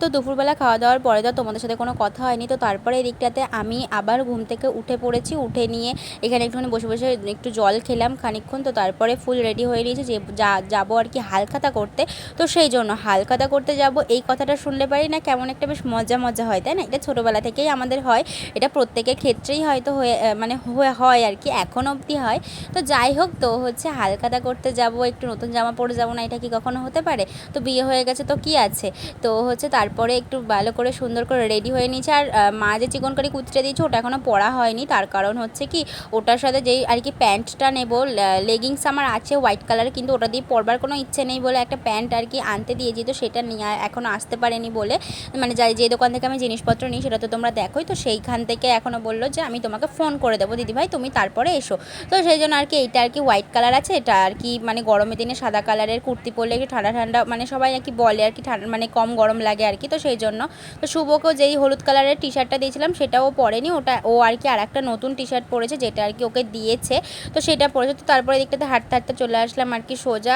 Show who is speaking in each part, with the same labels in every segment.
Speaker 1: তো দুপুরবেলা খাওয়া দাওয়ার পরে তো তোমাদের সাথে কোনো কথা হয়নি। তো তারপরে এদিকটাতে আমি আবার ঘুম থেকে উঠে পড়েছি, উঠে নিয়ে এখানে একটুখানি বসে বসে একটু জল খেলাম খানিকক্ষণ। তো তারপরে ফুল রেডি হয়ে নিয়েছি যে যাবো আর কি হালখাতা করতে। তো সেই জন্য হালখাতা করতে যাব, এই কথাটা শুনলে পারি না কেমন একটা বেশ মজা মজা হয়, তাই না? এটা ছোটোবেলা থেকেই আমাদের হয়, এটা প্রত্যেকের ক্ষেত্রেই হয়তো হয়ে মানে হয় আর কি, এখন অবধি হয়। তো যাই হোক, তো হচ্ছে হালখাতা করতে যাব, একটু নতুন জামা পরে যাবো না, এটা কি কখনো হতে পারে? তো বিয়ে হয়ে গেছে তো কি আছে। তো হচ্ছে তারপরে একটু ভালো করে সুন্দর করে রেডি হয়ে নিয়েছে। আর মা যে চিকন করে কুচিটা দিয়েছে ওটা এখনও পরা হয়নি, তার কারণ হচ্ছে কি ওটার সাথে যেই আর কি প্যান্টটা নেব, লেগিংস আমার আছে হোয়াইট কালার, কিন্তু ওটা দিয়ে পরবার কোনো ইচ্ছে নেই বলে একটা প্যান্ট আর কি আনতে দিয়েছি। তো সেটা নিয়ে এখনও আসতে পারেনি বলে, মানে যে দোকান থেকে আমি জিনিসপত্র নিই সেটা তো তোমরা দেখোই, তো সেইখান থেকে এখনও বললো যে আমি তোমাকে ফোন করে দেবো দিদিভাই, তুমি তারপরে এসো। তো সেই জন্য আর কি এইটা আর কি হোয়াইট কালার আছে, এটা আর কি মানে গরমের দিনে সাদা কালারের কুর্তি পরলে একটু ঠান্ডা ঠান্ডা মানে সবাই আর কি বলে আর কি ঠান্ডা মানে কম গরম লাগে আর কি। তো সেই জন্য তো শুভকেও যেই হলুদ কালারের টি শার্টটা দিয়েছিলাম সেটাও পরেনি, ওটা ও আর কি আর একটা নতুন টি শার্ট পরেছে যেটা আর কি ওকে দিয়েছে, তো সেটা পরেছে। তো তারপরে দিকটাতে হাঁটতে হাঁটতে চলে আসলাম আর কি সোজা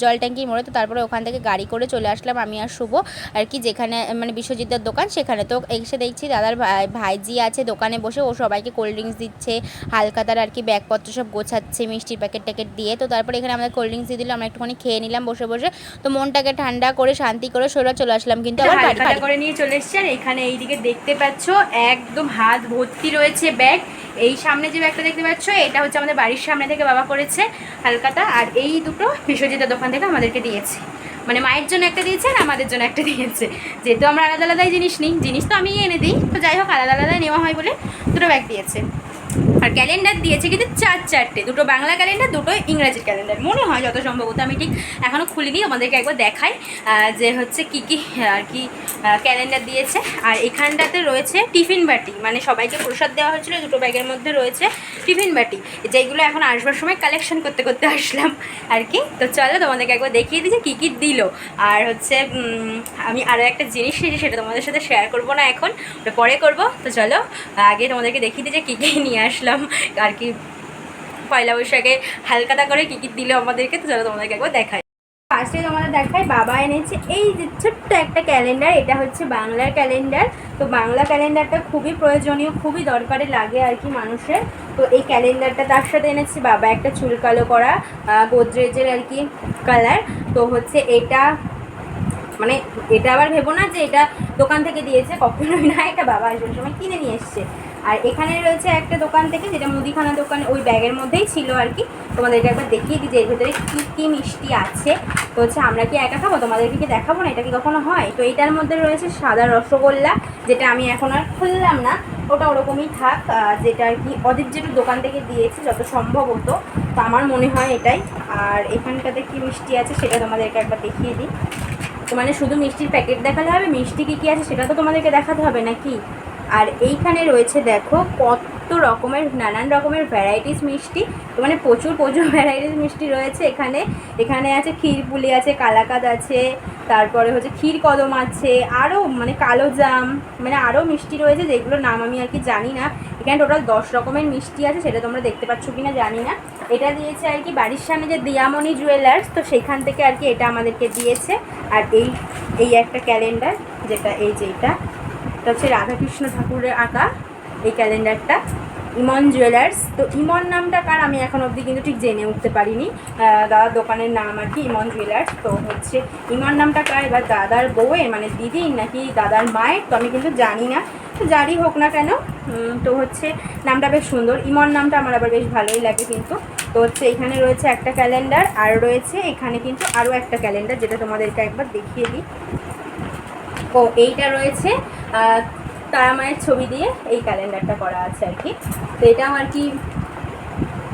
Speaker 1: জল ট্যাঙ্কির মোড়ে। তো তারপরে ওখান থেকে গাড়ি করে চলে আসলাম আমি আর শুভ আর কি যেখানে মানে বিশ্বজিতের দোকান সেখানে। তো এসে দেখছি দাদার ভাইজি আছে দোকানে বসে, ও সবাইকে কোল্ড ড্রিঙ্কস দিচ্ছে, হালখাতার আর কি ব্যাগপত্র সব গোছাচ্ছে মিষ্টির প্যাকেট ট্যাকেট দিয়ে। তো তারপরে এখানে আমাদের কোল্ড ড্রিঙ্কস দিয়ে দিল, আমরা একটুখানি খেয়ে নিলাম বসে বসে। তো মনটাকে ঠান্ডা করে শান্তি করে সোজা চলে আসলাম কিন্তু আবার
Speaker 2: হালখাতা করে নিয়ে চলে এসছি। আর এখানে এইদিকে দেখতে পাচ্ছ একদম হাত ভর্তি রয়েছে ব্যাগ। এই সামনে যে ব্যাগটা দেখতে পাচ্ছ এটা হচ্ছে আমাদের বাড়ির সামনে থেকে বাবা করেছে হালখাতা, আর এই দুটো বিশ্বজিতের দোকান থেকে আমাদেরকে দিয়েছে, মানে মায়ের জন্য একটা দিয়েছে আর আমাদের জন্য একটা দিয়েছে। যেহেতু আমরা আলাদা আলাদাই জিনিস নিই, জিনিস তো আমি এনে দিই, তো যাই হোক আলাদা আলাদাই নেওয়া হয় বলে দুটো ব্যাগ দিয়েছে। আর ক্যালেন্ডার দিয়েছে কিন্তু চারটে, দুটো বাংলা ক্যালেন্ডার, দুটো ইংরাজির ক্যালেন্ডার মনে হয় যত সম্ভবত, আমি ঠিক এখনও খুলিনি, আমাদেরকে একবার দেখাই যে হচ্ছে কী কী আর কি ক্যালেন্ডার দিয়েছে। আর এখানটাতে রয়েছে টিফিন বাটি, মানে সবাইকে প্রসাদ দেওয়া হয়েছিল, দুটো ব্যাগের মধ্যে রয়েছে টিফিন বাটি, যেইগুলো এখন আসবার সময় কালেকশন করতে করতে আসলাম আর কি। তো চলো তোমাদেরকে একবার দেখিয়ে দিই যে কী কী দিল। আর হচ্ছে আমি আরও একটা জিনিস নিয়েছি, সেটা তোমাদের সাথে শেয়ার করবো না এখন, ওটা পরে করবো। তো চলো আগে তোমাদেরকে দেখিয়ে দিই যে কী কী নিয়ে আসলাম আর কি পয়লা বৈশাখে হালখাতা করে কী কী দিল আমাদেরকে। তো চলো তোমাদেরকে একবার দেখাই। ফার্স্টে তোমাদের দেখাই বাবা এনেছে এই যে ছোট্ট একটা ক্যালেন্ডার, এটা হচ্ছে বাংলার ক্যালেন্ডার। তো বাংলা ক্যালেন্ডারটা খুবই প্রয়োজনীয়, খুবই দরকারে লাগে আর কি মানুষের। তো এই ক্যালেন্ডারটা তার সাথে এনেছে বাবা একটা চুল কালো করা গোদরেজের আর কি কালার। তো হচ্ছে এটা মানে এটা আবার ভেবো না যে এটা দোকান থেকে দিয়েছে, কখনোই না, এটা বাবা আসবার সময় কিনে নিয়ে এসছে। আর এখানে রয়েছে একটা দোকান থেকে, যেটা মুদিখানা দোকান, ওই ব্যাগের মধ্যেই ছিল আর কি। তোমাদেরকে একবার দেখিয়ে দিই যে এর ভেতরে কী কী মিষ্টি আছে। তো হচ্ছে আমরা কি একা খাবো, তোমাদেরকে কি দেখাবো না, এটা কি কখনো হয়? তো এইটার মধ্যে রয়েছে সাদা রসগোল্লা, যেটা আমি এখন আর খুললাম না, ওটা ওরকমই থাক, যেটা আর কি অদিত যেটু দোকান থেকে দিয়েছে যত সম্ভব হতো, তো আমার মনে হয় এটাই। আর এখানটাতে কি মিষ্টি আছে সেটা তোমাদেরকে একবার দেখিয়ে দিই। তো মানে শুধু মিষ্টির প্যাকেট দেখালে হবে, মিষ্টি কী কী আছে সেটা তো তোমাদেরকে দেখাতে হবে নাকি। আর এইখানে রয়েছে দেখো কত রকমের নানান রকমের ভ্যারাইটিস মিষ্টি, তো মানে প্রচুর প্রচুর ভ্যারাইটিস মিষ্টি রয়েছে এখানে। এখানে আছে ক্ষীরপুলি আছে, কালাকাঁদ আছে, তারপরে হচ্ছে ক্ষীর কদম আছে, আরও মানে কালো জাম, মানে আরও মিষ্টি রয়েছে যেগুলোর নাম আমি আর কি জানি না। এখানে টোটাল 10 রকমের মিষ্টি আছে, সেটা তোমরা দেখতে পাচ্ছ কি না জানি না। এটা দিয়েছে আর কি বাড়ির সামনে যে দিয়ামণি জুয়েলার্স, তো সেইখান থেকে আর কি এটা আমাদেরকে দিয়েছে। আর এই একটা ক্যালেন্ডার, যেটা এই যে এটা হচ্ছে রাধাকৃষ্ণ ঠাকুরের আঁকা এই ক্যালেন্ডারটা, ইমন জুয়েলার্স। তো ইমন নামটা কার আমি এখন অবধি কিন্তু ঠিক জেনে উঠতে পারিনি, দাদার দোকানের নাম আর কি ইমন জুয়েলার্স। তো হচ্ছে ইমন নামটা কার, এবার দাদার বউয়ের মানে দিদির নাকি দাদার মায়ের, তো আমি কিন্তু জানি না, তো যারই হোক না কেন। তো হচ্ছে নামটা বেশ সুন্দর, ইমন নামটা আমার আবার বেশ ভালোই লাগে কিন্তু। তো হচ্ছে এখানে রয়েছে একটা ক্যালেন্ডার, আর রয়েছে এখানে কিন্তু আরও একটা ক্যালেন্ডার, যেটা তোমাদেরকে একবার দেখিয়ে দিই। ও এইটা রয়েছে তারা মায়ের ছবি দিয়ে এই ক্যালেন্ডারটা করা আছে আর কি। তো এটাও আর কি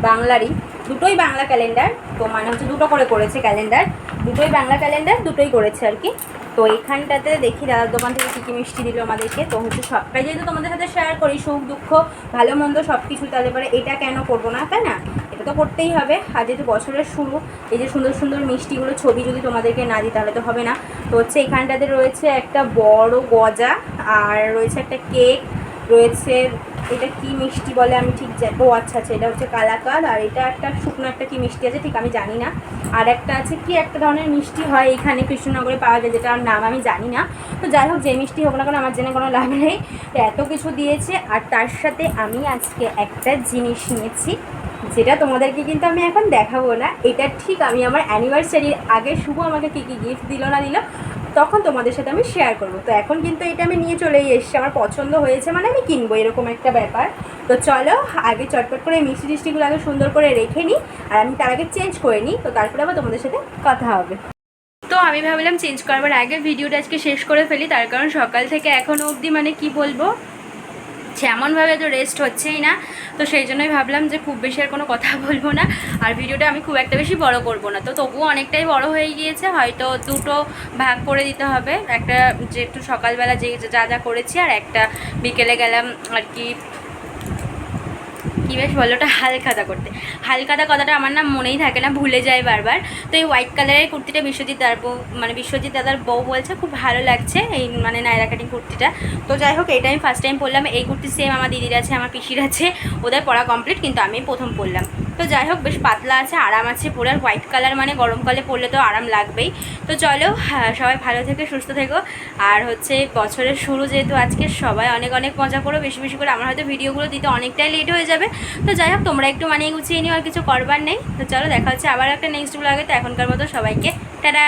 Speaker 2: বাংলারই, দুটোই বাংলা ক্যালেন্ডার, তো মানে হচ্ছে দুটো করে করেছে ক্যালেন্ডার, দুটোই বাংলা ক্যালেন্ডার, দুটোই করেছে আর কি। তো এইখানটাতে দেখি দাদার দোকান থেকে কী কী মিষ্টি দিল আমাদেরকে। তো হচ্ছে সবটাই যেহেতু তোমাদের সাথে শেয়ার করি, সুখ দুঃখ ভালো মন্দ সব কিছু, তাহলে পরে এটা কেন করবো না, তাই না? এটা তো করতেই হবে। আর যেহেতু বছরের শুরু, এই যে সুন্দর সুন্দর মিষ্টিগুলো ছবি যদি তোমাদেরকে না দিই তাহলে তো হবে না। তো হচ্ছে এখানটাতে রয়েছে একটা বড় গজা, আর রয়েছে একটা কেক, রয়েছে এটা কি মিষ্টি বলে আমি ঠিক জানি, ও আচ্ছা আচ্ছা, এটা হচ্ছে কালাকাঁদ, আর এটা একটা শুকনো একটা কি মিষ্টি আছে ঠিক আমি জানি না, আর একটা আছে কি একটা ধরনের মিষ্টি হয় এখানে কৃষ্ণনগরে পাওয়া যায়, যেটার নাম আমি জানি না। তো যাই হোক, যে মিষ্টি হোক না কেন আমার জেনে কোনো লাভ নেই। তো এত কিছু দিয়েছে, আর তার সাথে আমি আজকে একটা জিনিস নিয়েছি যেটা তোমাদেরকে কিন্তু আমি এখন দেখাবো না। এটা ঠিক আমি আমার অ্যানিভার্সারির আগে শুভ আমাকে কী কী গিফট দিল না দিল তখন তোমাদের সাথে আমি শেয়ার করবো। তো এখন কিন্তু এটা আমি নিয়ে চলেই এসেছি, আমার পছন্দ হয়েছে মানে আমি কিনবো, এরকম একটা ব্যাপার। তো চলো আগে চটপট করে মিষ্টি টিষ্টিগুলো আগে সুন্দর করে রেখে নিই, আর আমি তার আগে চেঞ্জ করে নিই, তো তারপরে আবার তোমাদের সাথে কথা হবে। তো আমি ভাবলাম চেঞ্জ করবার আগে ভিডিওটা আজকে শেষ করে ফেলি, তার কারণ সকাল থেকে এখনও অবধি মানে কি বলবো, এমনভাবে তো রেস্ট হচ্ছেই না। তো সেই জন্যই ভাবলাম যে খুব বেশি আর কোনো কথা বলবো না, আর ভিডিওটা আমি খুব একটা বেশি বড় করব না। তো তবুও অনেকটাই বড় হয়ে গিয়েছে, হয়তো দুটো ভাগ করে দিতে হবে, একটা যে একটু সকালবেলা যে যা যা করেছি, আর একটা বিকেলে গেলাম আর কি কী বেশ বলো ওটা, হালখাতা করতে। হালখাতা কথাটা আমার না মনেই থাকে না, ভুলে যায় বারবার। তো এই হোয়াইট কালারের কুর্তিটা বিশ্বজিৎ দাদার বউ বলছে খুব ভালো লাগছে এই মানে নায়রা কাটিং কুর্তিটা। তো যাই হোক, এইটা আমি ফার্স্ট টাইম পরলাম। এই কুর্তি সেম আমার দিদির আছে, আমার পিসির আছে, ওদের পরা কমপ্লিট, কিন্তু আমি প্রথম পরলাম। তো যাই হোক, বেশ পাতলা আছে, আরাম আছে পরে, আর হোয়াইট কালার মানে গরমকালে পরলে তো আরাম লাগবেই। তো চলো, সবাই ভালো থেকে সুস্থ থেকো, আর হচ্ছে বছরের শুরু যেহেতু আজকে, সবাই অনেক অনেক মজা করো, বেশি বেশি করে। আমার হয়তো ভিডিওগুলো দিতে অনেকটাই লেট হয়ে যাবে, তো যাই হোক তোমরা একটু মানিয়ে গুছিয়ে নিও, আর কিছু করবার নেই। তো চলো দেখা হচ্ছে আবার একটা নেক্সট ব্লগে। তো এখনকার মতো সবাইকে টাটা।